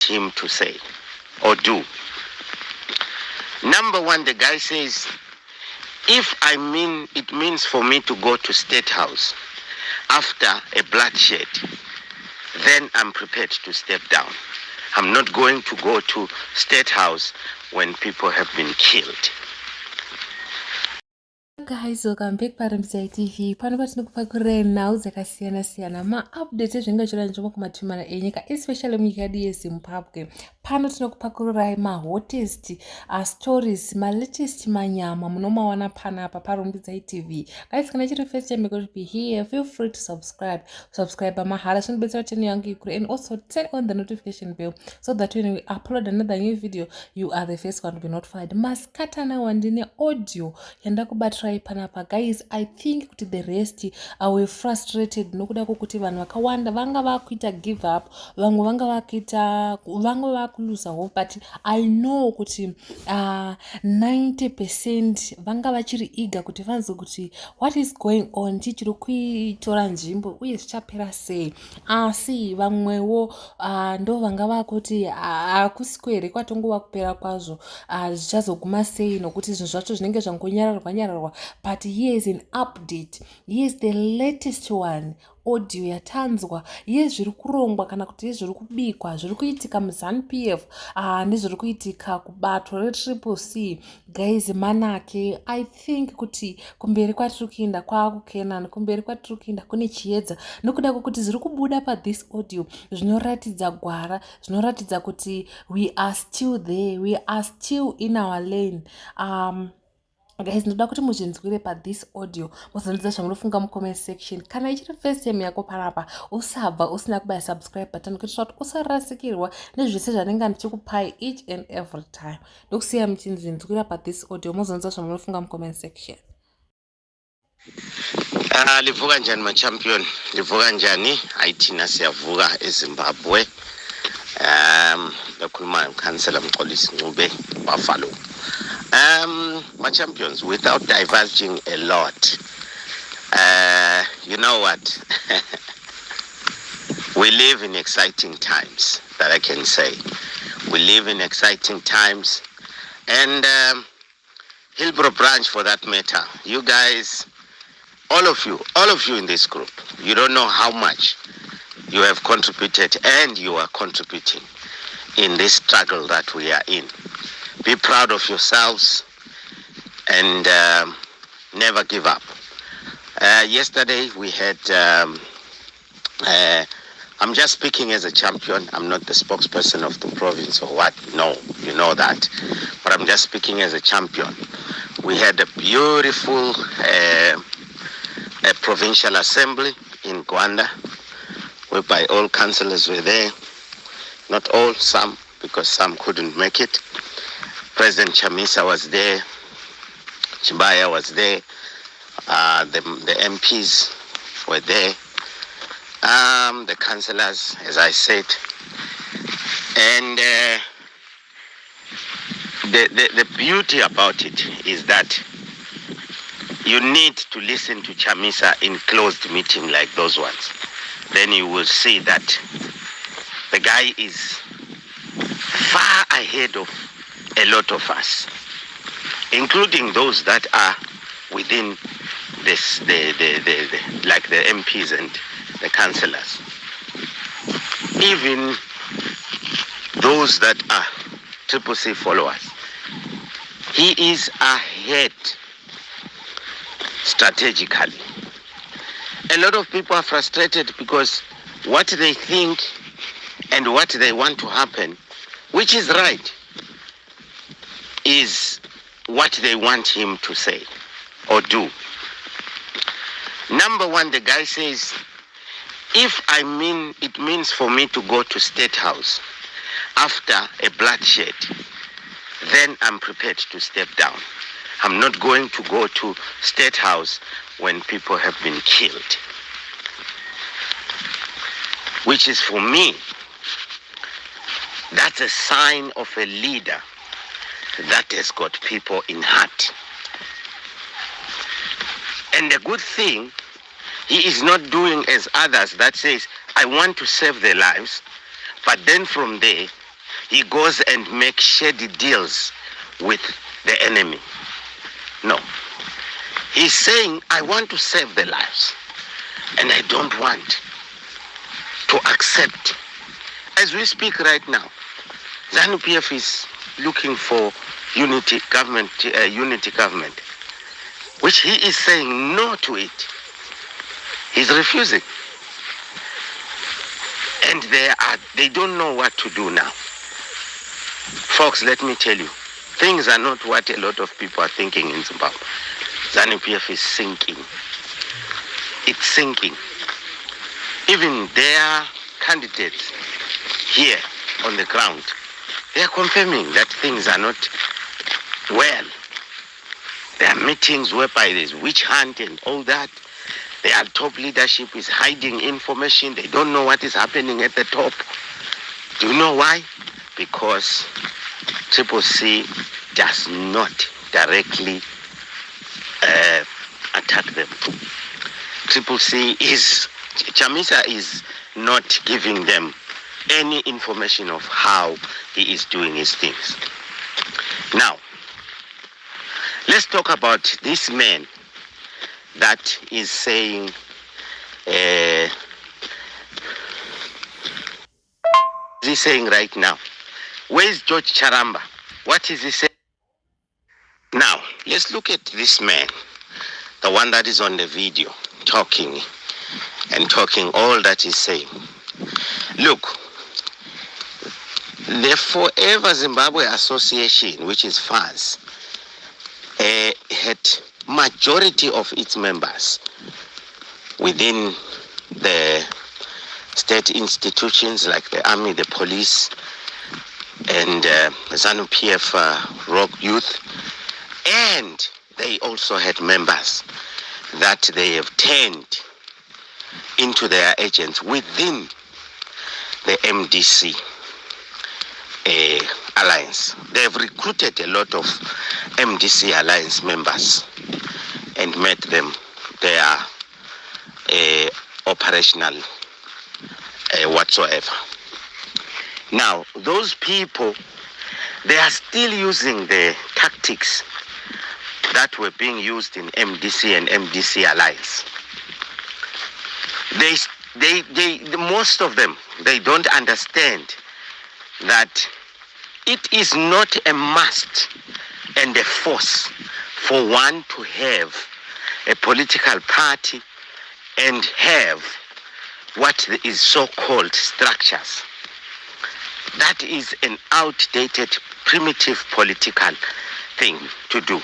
him to say or do. Number one, the guy says, if it means for me to go to State House after a bloodshed, then I'm prepared to step down. I'm not going to go to State House when people have been killed. Guys, welcome back paRMCI TV. Pano patinokupa kurena dzakasiyana-siyana ma-updates ezvingachoda nzvimbo kumatumana enyika, especially munyika yedu yeZimbabwe. Pano tinokupakururai ma-hottest stories, ma-latest manyama munomawana panapa paRMCI TV. Guys, kana chiri first time you're going to be here, feel free to subscribe. Subscribe mahara zvinobetsera channel yangu ikure, and also turn on the notification bell so that when we upload another new video, you are the first one to be notified. Maskatana wandine audio yanda kubatrai panapa. Guys, I think kuti the rest were frustrated nokuda kwokuti vanhu vakawanda vanga vakuita give up, vamwe vanga vakulose hope, but I know kuti 90% vanga vachiri eager kuti vanzwe kuti what is going on, tichiri kuitora nzvimbo uye zvichapera sei. Asi vamwewo ndo vanga vakuti hakuswere kwatongova kupera kwazvo, zvichazoguma sei nokuti zvinhu zvacho zvinenge zvangonyararwa. But here is an update, here is the latest one. Audio yatanzwa zviri kurongwa kana kuti zviri kubikwa, zviri kuitika muZanuPf nezviri kuitika kubato retriple C. Guys, manake I think kuti kumberi kwatiri kuenda kwakukenani, kumberi kwatiri kuenda kune chiedza, nokuda kwokuti zviri kubuda pathis audio zvinoratidza gwara, zvinoratidza kuti we are still there, we are still in our lane. Guys, ndoda kuti muzvinzwire pathis audio, muzondiudza zvamunofunga mucomment section. Kana ichiri first time yako panapa, usabva usina kubaya subscribe button kuitira kuti usarasikirwa nezvese zvanenge ndichikupai each and every time. Ndokusiya muchinzwira pathis audio, muzondiudza zvamunofunga mucomment section. Livuka njani machampion, livuka njani, aitina siyavuka eZimbabwe. Bekhuluma umkhansela Mxolisi Ncube Buffalo. My champions, without divulging a lot, you know what? We live in exciting times, that I can say. We live in exciting times, and Hillbrow branch for that matter. You guys, all of you in this group, you don't know how much you have contributed and you are contributing in this struggle that we are in. Be proud of yourselves and never give up. Yesterday we had, I'm just speaking as a champion. I'm not the spokesperson of the province or what. No, you know that. But I'm just speaking as a champion. We had a beautiful provincial assembly in Gwanda, whereby all councillors were there. Not all, some, because some couldn't make it. President Chamisa was there, Chibaya was there, the MPs were there, the councillors, as I said, and the beauty about it is that you need to listen to Chamisa in closed meeting like those ones. Then you will see that the guy is far ahead of a lot of us, including those that are within this, like the MPs and the councillors. Even those that are Triple C followers, he is ahead strategically. A lot of people are frustrated because what they think and what they want to happen, which is right, is what they want him to say or do. Number one, the guy says, if it means for me to go to State House after a bloodshed, then I'm prepared to step down. I'm not going to go to State House when people have been killed. Which is, for me, that's a sign of a leader that has got people in heart. And the good thing, he is not doing as others that says, I want to save their lives, but then from there, he goes and makes shady deals with the enemy. No. He's saying, I want to save the lives, and I don't want to accept. As we speak right now, ZanuPf is looking for unity government, which he is saying no to it. He's refusing. And they don't know what to do now. Folks, let me tell you, things are not what a lot of people are thinking in Zimbabwe. ZanuPf is sinking. It's sinking. Even their candidates here on the ground, they are confirming that things are not well. There are meetings whereby there's witch hunt and all that. Their top leadership is hiding information. They don't know what is happening at the top. Do you know why? Because CCC does not directly attack them. Chamisa is not giving them any information of how he is doing his things. Now, let's talk about this man that is saying, he's saying right now, where's George Charamba? What is he saying? Now, let's look at this man, the one that is on the video, talking all that he's saying. Look, the Forever Zimbabwe Association, which is FAZ, had majority of its members within the state institutions like the army, the police, and ZanuPf Rock Youth, and they also had members that they have turned into their agents within the MDC alliance. They have recruited a lot of MDC alliance members and made them their operational whatsoever. Now, those people, they are still using the tactics that were being used in MDC and MDC alliance. Most of them, they don't understand that it is not a must and a force for one to have a political party and have what is so-called structures. That is an outdated, primitive political thing to do.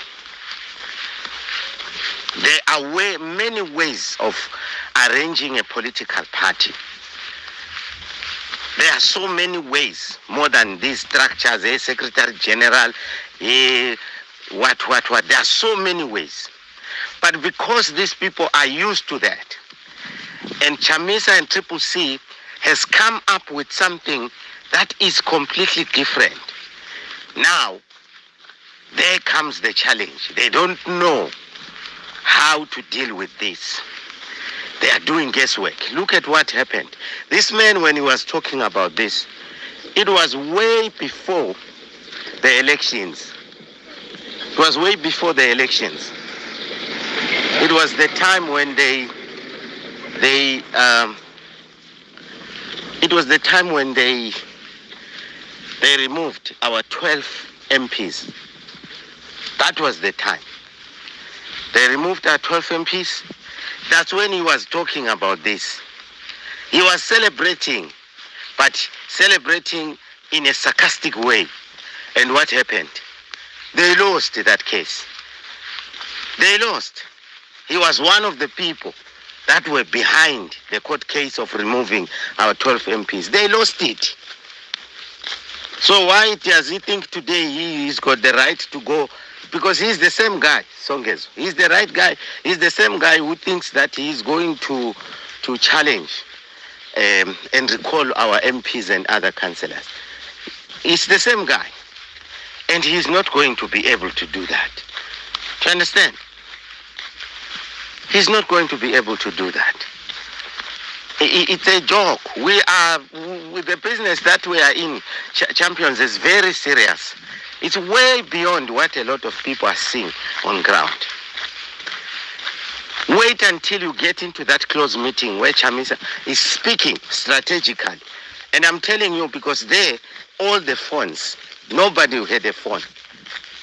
There are many ways of arranging a political party. There are so many ways, more than these structures, a secretary general, what. There are so many ways. But because these people are used to that, and Chamisa and CCC has come up with something that is completely different. Now, there comes the challenge. They don't know how to deal with this. They are doing guesswork. Look at what happened. This man, when he was talking about this, it was way before the elections. It was way before the elections. It was the time when they removed our 12 MPs. That was the time. They removed our 12 MPs. That's when he was talking about this. He was celebrating, but celebrating in a sarcastic way. And what happened? They lost that case. They lost. He was one of the people that were behind the court case of removing our 12 MPs. They lost it. So why does he think today he's got the right to go? Because he's the same guy, Songezo. He's the right guy. He's the same guy who thinks that he's going to challenge and recall our MPs and other councillors. It's the same guy. And he's not going to be able to do that. Do you understand? He's not going to be able to do that. It's a joke. the business that we are in, champions, is very serious. It's way beyond what a lot of people are seeing on ground. Wait until you get into that close meeting where Chamisa is speaking strategically. And I'm telling you, because there, all the phones, nobody had a phone.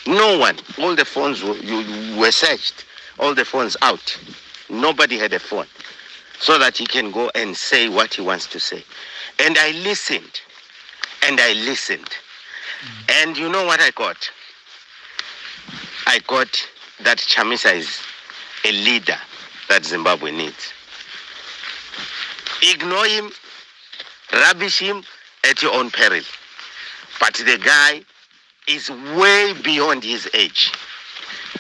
No one. All the phones were searched. All the phones out. Nobody had a phone. So that he can go and say what he wants to say. And I listened. And I listened. And you know what I got? I got that Chamisa is a leader that Zimbabwe needs. Ignore him, rubbish him at your own peril. But the guy is way beyond his age.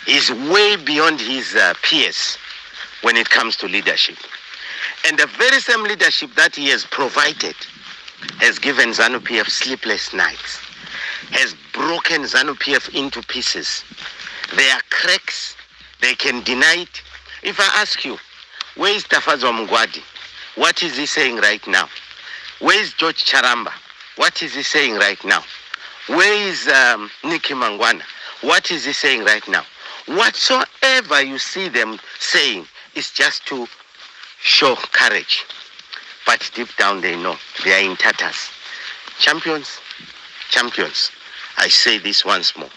He's way beyond his peers when it comes to leadership. And the very same leadership that he has provided has given ZanuPF sleepless nights, has broken ZanuPF into pieces. There are cracks, they can deny it. If I ask you, where is Tafazwa Mugwadi? What is he saying right now? Where is George Charamba? What is he saying right now? Where is Nikki Mangwana? What is he saying right now? Whatsoever you see them saying is just to show courage. But deep down they know they are in tatters. Champions, champions, I say this once more.